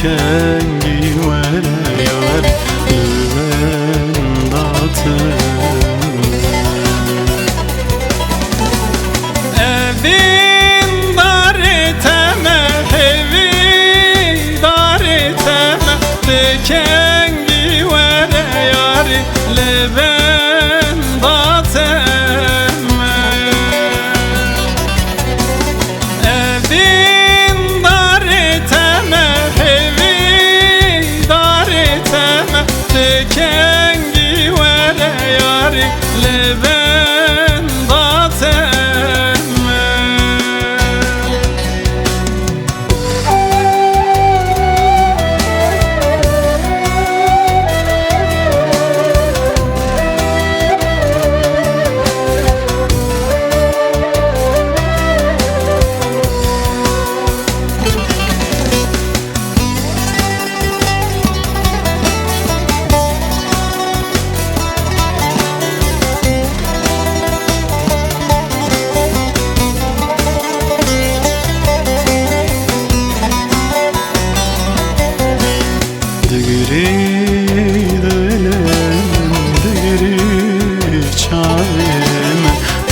تکنگی وره یاری لبنداتم evin darı teme evi darı teme tekengi vere yari levendate evin darı teme evi darı teme tekengi vere yari levendate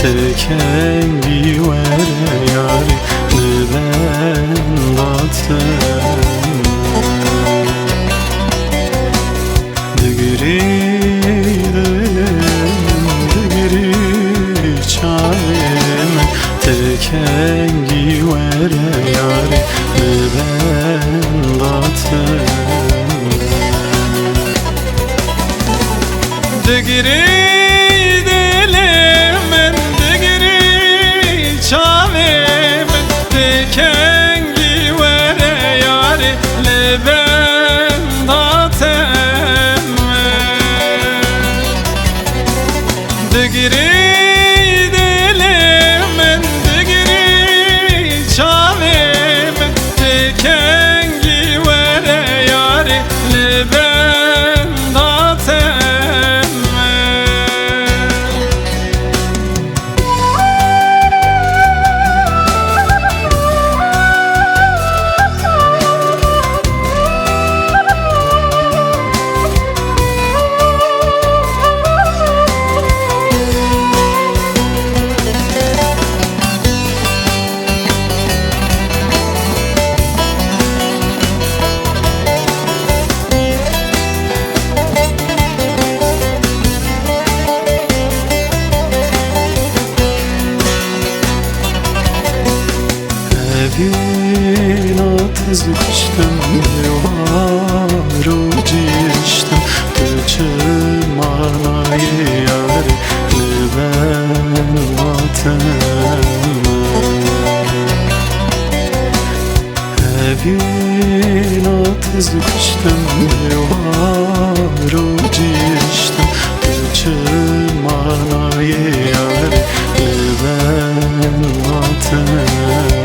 تکنگی وره یاری لبنداتم دگری دلم دگری چایم تکنگی وره یاری لبنداتم دگری tekengi vere yari levendatem digri dilim digri çavim tekengi vere yari levendatem Vinat zikştem yuvaru ciştem Tüçüm manayı yari liben vatem Vinat zikştem yuvaru ciştem Tüçüm manayı yari liben vatem